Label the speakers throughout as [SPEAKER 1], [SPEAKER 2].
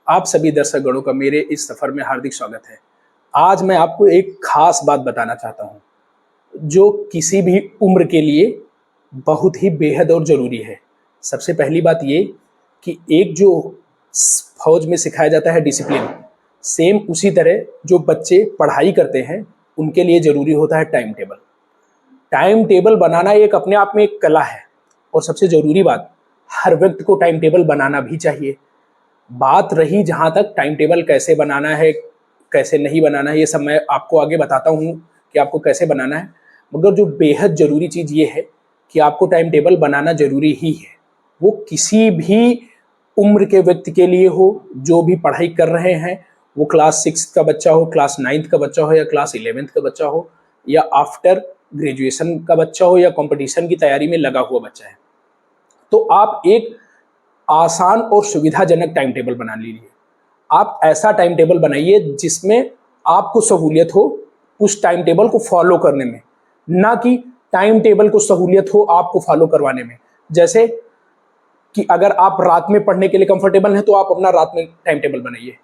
[SPEAKER 1] आप सभी दर्शकगणों का मेरे इस सफर में हार्दिक स्वागत है। आज मैं आपको एक खास बात बताना चाहता हूँ, जो किसी भी उम्र के लिए बहुत ही बेहद और ज़रूरी है। सबसे पहली बात ये कि एक जो फौज में सिखाया जाता है डिसिप्लिन, सेम उसी तरह जो बच्चे पढ़ाई करते हैं उनके लिए ज़रूरी होता है टाइम टेबल। टाइम टेबल बनाना एक अपने आप में एक कला है और सबसे ज़रूरी बात, हर व्यक्ति को टाइम टेबल बनाना भी चाहिए। बात रही जहाँ तक टाइम टेबल कैसे बनाना है, कैसे नहीं बनाना है, ये सब मैं आपको आगे बताता हूँ कि आपको कैसे बनाना है। मगर जो बेहद ज़रूरी चीज़ ये है कि आपको टाइम टेबल बनाना ज़रूरी ही है। वो किसी भी उम्र के व्यक्ति के लिए हो, जो भी पढ़ाई कर रहे हैं, वो क्लास 6 का बच्चा हो, क्लास 9th का बच्चा हो या क्लास 11th का बच्चा हो, या आफ्टर ग्रेजुएशन का बच्चा हो या कंपटीशन की तैयारी में लगा हुआ बच्चा है। तो आप एक आसान और सुविधाजनक टाइम टेबल बना लीजिए। आप ऐसा टाइम टेबल बनाइए जिसमें आपको सहूलियत हो उस टाइम टेबल को फॉलो करने में, ना कि टाइम टेबल को सहूलियत हो आपको फॉलो करवाने में। जैसे कि अगर आप रात में पढ़ने के लिए कंफर्टेबल हैं तो आप अपना रात में टाइम टेबल बनाइए।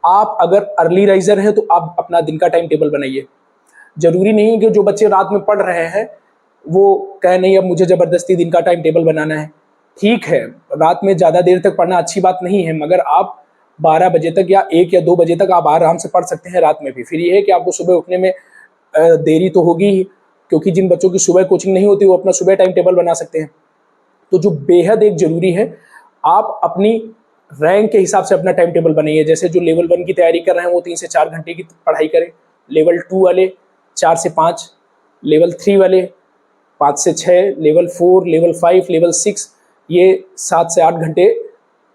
[SPEAKER 1] आप अगर अर्ली राइजर हैं तो आप अपना दिन का टाइम टेबल बनाइए। जरूरी नहीं कि जो बच्चे रात में पढ़ रहे हैं वो कहे नहीं अब मुझे जबरदस्ती दिन का टाइम टेबल बनाना है। ठीक है, रात में ज़्यादा देर तक पढ़ना अच्छी बात नहीं है, मगर आप 12 बजे तक या 1 या 2 बजे तक आप आराम से पढ़ सकते हैं रात में भी। फिर ये है कि आपको सुबह उठने में देरी तो होगी ही, क्योंकि जिन बच्चों की सुबह कोचिंग नहीं होती वो अपना सुबह टाइम टेबल बना सकते हैं। तो जो बेहद एक ज़रूरी है, आप अपनी रैंक के हिसाब से अपना टाइम टेबल बनाइए। जैसे जो लेवल 1 की तैयारी कर रहे हैं वो 3 से 4 घंटे की पढ़ाई करें, लेवल 2 वाले 4 से 5, लेवल 3 वाले 5 से 6, लेवल 4, लेवल 5, लेवल 6 ये 7 से 8 घंटे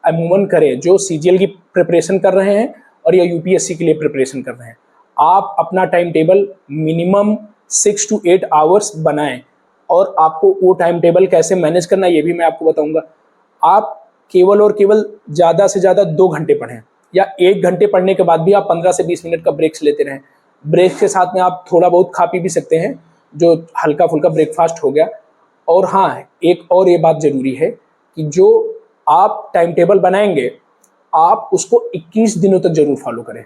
[SPEAKER 1] अमूमन करें, जो सीजीएल की प्रिपरेशन कर रहे हैं और या यूपीएससी के लिए प्रिपरेशन कर रहे हैं। आप अपना time table minimum 6 to 8 hours बनाएं, और आपको वो टाइम टेबल कैसे मैनेज करना ये भी मैं आपको बताऊंगा। आप केवल और केवल ज़्यादा से ज़्यादा 2 घंटे पढ़ें, या 1 घंटे पढ़ने के बाद भी आप 15 से 20 मिनट का ब्रेक्स लेते रहें। ब्रेक के साथ में आप थोड़ा बहुत खा पी भी सकते हैं, जो हल्का फुल्का ब्रेकफास्ट हो गया। और हाँ, एक और ये बात ज़रूरी है कि जो आप टाइम टेबल बनाएंगे आप उसको 21 दिनों तक जरूर फॉलो करें।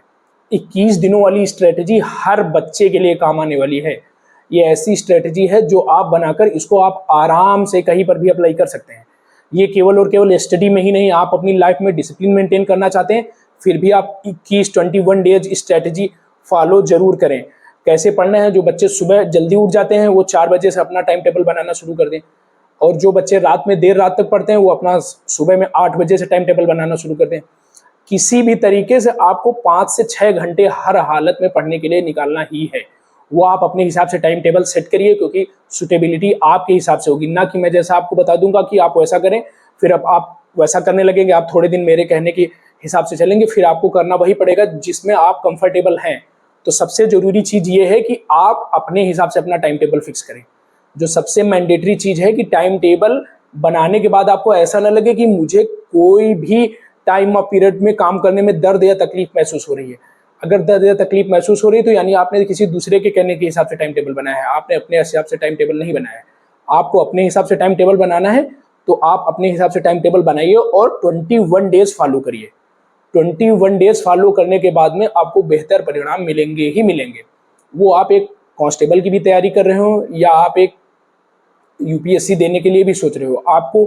[SPEAKER 1] 21 दिनों वाली स्ट्रेटजी हर बच्चे के लिए काम आने वाली है। ये ऐसी स्ट्रेटजी है जो आप बनाकर इसको आप आराम से कहीं पर भी अप्लाई कर सकते हैं। ये केवल और केवल स्टडी में ही नहीं, आप अपनी लाइफ में डिसिप्लिन मेंटेन करना चाहते हैं फिर भी आप 21 डेज स्ट्रेटजी फॉलो जरूर करें। कैसे पढ़ना है, जो बच्चे सुबह जल्दी उठ जाते हैं वो 4 बजे से अपना टाइम टेबल बनाना शुरू कर दें, और जो बच्चे रात में देर रात तक पढ़ते हैं वो अपना सुबह में 8 बजे से टाइम टेबल बनाना शुरू कर दें। किसी भी तरीके से आपको 5 से 6 घंटे हर हालत में पढ़ने के लिए निकालना ही है। वो आप अपने हिसाब से टाइम टेबल सेट करिए, क्योंकि सुटेबिलिटी आपके हिसाब से होगी, ना कि मैं जैसा आपको बता दूंगा कि आप वैसा करें फिर अब आप वैसा करने लगेंगे। आप थोड़े दिन मेरे कहने के हिसाब से चलेंगे, फिर आपको करना वही पड़ेगा जिसमें आप कंफर्टेबल हैं। तो सबसे जरूरी चीज ये है कि आप अपने हिसाब से अपना टाइम टेबल फिक्स करें। जो सबसे मैंडेटरी चीज है कि टाइम टेबल बनाने के बाद आपको ऐसा ना लगे कि मुझे कोई भी टाइम और पीरियड में काम करने में दर्द या तकलीफ महसूस हो रही है। अगर दर्द या तकलीफ महसूस हो रही है तो यानी आपने किसी दूसरे के कहने के हिसाब से टाइम टेबल बनाया है, आपने अपने हिसाब से टाइम टेबल नहीं बनाया है। आपको अपने हिसाब से टाइम टेबल बनाना है तो आप अपने हिसाब से टाइम टेबल बनाइए और 21 डेज फॉलो करिए। 21 डेज फॉलो करने के बाद में आपको बेहतर परिणाम मिलेंगे ही मिलेंगे। वो आप एक कांस्टेबल की भी तैयारी कर रहे हो या आप एक यूपीएससी देने के लिए भी सोच रहे हो, आपको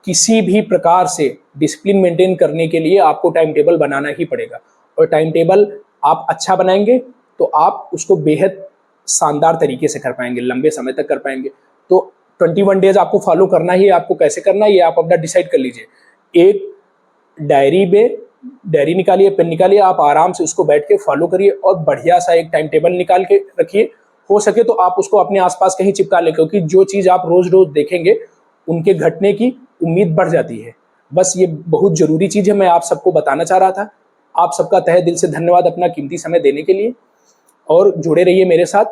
[SPEAKER 1] किसी भी प्रकार से डिसिप्लिन मेंटेन करने के लिए आपको टाइम टेबल बनाना ही पड़ेगा। और टाइम टेबल आप अच्छा बनाएंगे तो आप उसको बेहद शानदार तरीके से कर पाएंगे, लंबे समय तक कर पाएंगे। तो 21 डेज आपको फॉलो करना ही है। आपको कैसे करना है ये आप अपना डिसाइड कर लीजिए। एक डायरी निकालिए, पेन निकालिए, आप आराम से उसको बैठ के फॉलो करिए और बढ़िया सा एक टाइम टेबल निकाल के रखिए। हो सके तो आप उसको अपने आसपास कहीं चिपका लें, क्योंकि जो चीज़ आप रोज रोज देखेंगे उनके घटने की उम्मीद बढ़ जाती है। बस ये बहुत ज़रूरी चीज़ है, मैं आप सबको बताना चाह रहा था। आप सबका तहे दिल से धन्यवाद अपना कीमती समय देने के लिए, और जुड़े रहिए मेरे साथ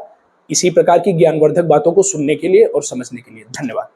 [SPEAKER 1] इसी प्रकार की ज्ञानवर्धक बातों को सुनने के लिए और समझने के लिए। धन्यवाद।